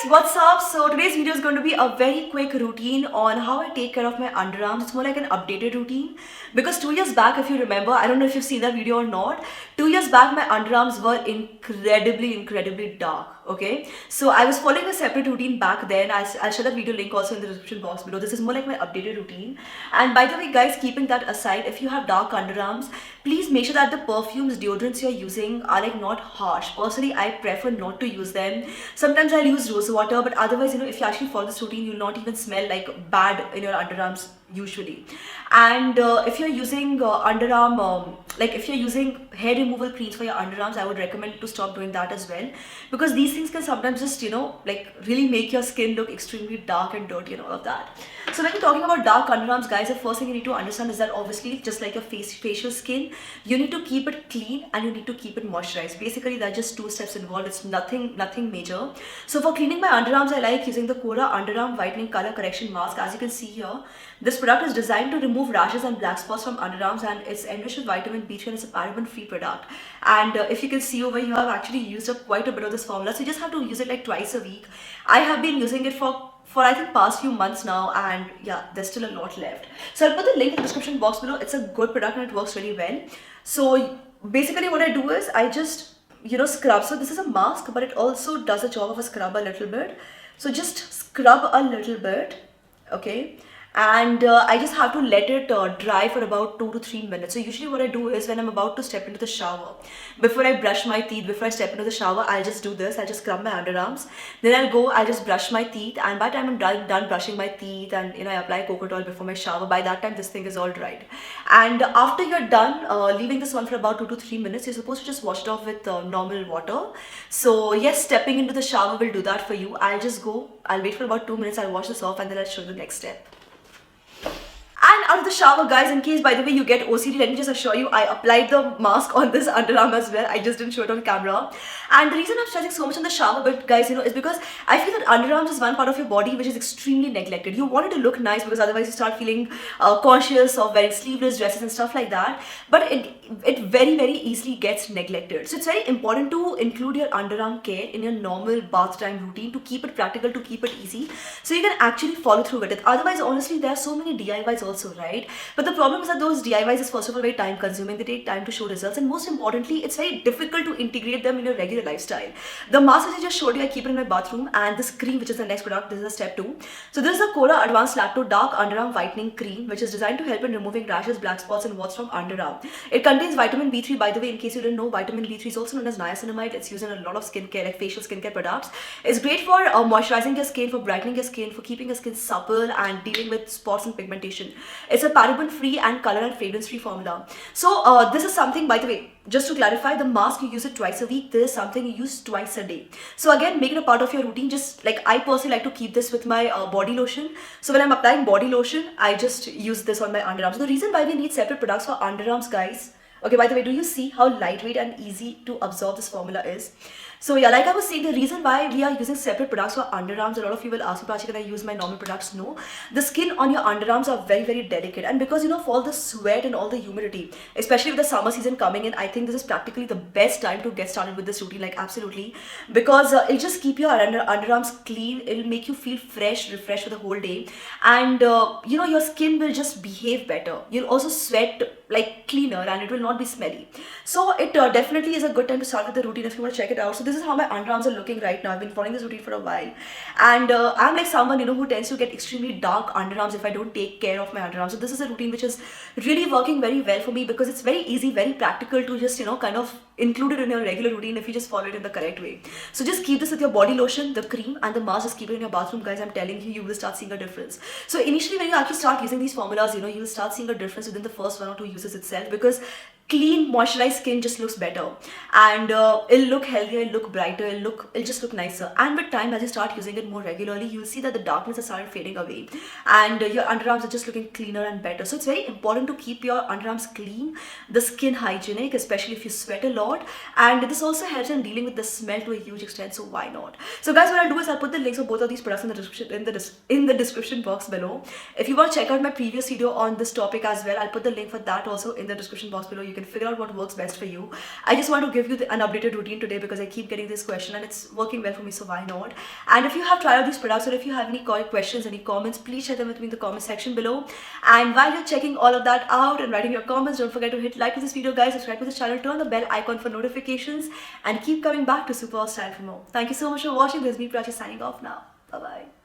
what's up? So today's video is going to be a very quick routine on how I take care of my underarms. It's more like an updated routine because 2 years back, if you remember, I don't know if you've seen that video or not, 2 years back my underarms were incredibly dark. Okay, so I was following a separate routine back then. I'll share that video link also in the description box below. This is more like my updated routine. And by the way guys, keeping that aside, if you have dark underarms, please make sure that the perfumes, deodorants you're using are like not harsh. Personally, I prefer not to use them. Sometimes I'll use rose water, but otherwise, if you actually follow this routine, you'll not even smell like bad in your underarms usually. And if you're using if you're using hair removal creams for your underarms, I would recommend to stop doing that as well, because these things can sometimes just really make your skin look extremely dark and dirty and all of that. So when you're talking about dark underarms, guys, the first thing you need to understand is that obviously, just like your facial skin, you need to keep it clean and you need to keep it moisturized. Basically, there are just 2 steps involved. It's nothing major. So for cleaning my underarms, I like using the Qraa Underarm Whitening Color Correction Mask. As you can see here, this product is designed to remove rashes and black spots from underarms, and it's enriched with vitamin B3 and it's a paraben-free product. And if you can see over here, I've actually used up quite a bit of this formula. So you just have to use it like twice a week. I have been using it for I think past few months now, and yeah, there's still a lot left. So I'll put the link in the description box below. It's a good product and it works really well. So basically what I do is I just scrub. So this is a mask, but it also does the job of a scrub a little bit. So just scrub a little bit, okay? And I just have to let it dry for about 2 to 3 minutes. So usually what I do is when I'm about to step into the shower, before I brush my teeth, before I step into the shower, I'll just do this. I'll just scrub my underarms. Then I'll just brush my teeth. And by the time I'm done brushing my teeth and I apply coconut oil before my shower, by that time this thing is all dried. And after you're done leaving this on for about 2 to 3 minutes, you're supposed to just wash it off with normal water. So yes, stepping into the shower will do that for you. I'll wait for about 2 minutes, I'll wash this off, and then I'll show you the next step. And out of the shower, guys, in case by the way you get OCD, let me just assure you, I applied the mask on this underarm as well. I just didn't show it on camera. And the reason I'm stressing so much on the shower, but guys, is because I feel that underarms is one part of your body which is extremely neglected. You want it to look nice because otherwise you start feeling conscious of wearing sleeveless dresses and stuff like that. But it very easily gets neglected. So it's very important to include your underarm care in your normal bath time routine, to keep it practical, to keep it easy, so you can actually follow through with it. Otherwise, honestly, there are so many DIYs also, right? But the problem is that those DIYs is first of all very time consuming. They take time to show results, and most importantly, it's very difficult to integrate them in your regular lifestyle. The mask which I just showed you, I keep it in my bathroom, and this cream, which is the next product, this is a step 2. So this is the Qraa Advanced Lacto Dark Underarm Whitening Cream, which is designed to help in removing rashes, black spots and warts from underarm. It contains vitamin B3, by the way, in case you didn't know. Vitamin B3 is also known as niacinamide. It's used in a lot of skincare, like facial skincare products. It's great for moisturizing your skin, for brightening your skin, for keeping your skin supple and dealing with spots and pigmentation. It's a paraben-free and color and fragrance-free formula. So this is something, by the way, just to clarify, the mask, you use it twice a week. This is something you use twice a day. So again, make it a part of your routine. Just like I personally like to keep this with my body lotion. So when I'm applying body lotion, I just use this on my underarms. So the reason why we need separate products for underarms, guys, okay, by the way, do you see how lightweight and easy to absorb this formula is? So yeah, like I was saying, the reason why we are using separate products for underarms, a lot of you will ask me, Prachi, can I use my normal products? No. The skin on your underarms are very delicate, and because for all the sweat and all the humidity, especially with the summer season coming in, I think this is practically the best time to get started with this routine, like absolutely, because it'll just keep your underarms clean. It'll make you feel fresh, refreshed for the whole day, and your skin will just behave better. You'll also sweat like cleaner and it will not be smelly. So it definitely is a good time to start with the routine if you want to check it out. So this is how my underarms are looking right now. I've been following this routine for a while, and I'm like someone who tends to get extremely dark underarms if I don't take care of my underarms. So this is a routine which is really working very well for me, because it's very easy, very practical to just kind of include it in your regular routine if you just follow it in the correct way. So just keep this with your body lotion, the cream, and the mask. Just keep it in your bathroom, guys. I'm telling you, you will start seeing a difference. So initially, when you actually start using these formulas, you will start seeing a difference within the first 1 or 2 uses itself, because clean, moisturized skin just looks better, and it'll look healthier, it'll look brighter, it'll just look nicer. And with time, as you start using it more regularly, you'll see that the darkness has started fading away, and your underarms are just looking cleaner and better. So it's very important to keep your underarms clean, the skin hygienic, especially if you sweat a lot, and this also helps in dealing with the smell to a huge extent. So why not? So guys, what I'll do is I'll put the links of both of these products in the description in the description box below. If you want to check out my previous video on this topic as well, I'll put the link for that also in the description box below. You can figure out what works best for you. I just want to give you an updated routine today because I keep getting this question and it's working well for me, so why not? And if you have tried out these products or if you have any questions, any comments, please share them with me in the comment section below. And while you're checking all of that out and writing your comments, don't forget to hit like to this video, guys, subscribe to this channel, turn on the bell icon for notifications, and keep coming back to SuperWowStyle for more. Thank you so much for watching. This is me, Prachi, signing off now. Bye-bye.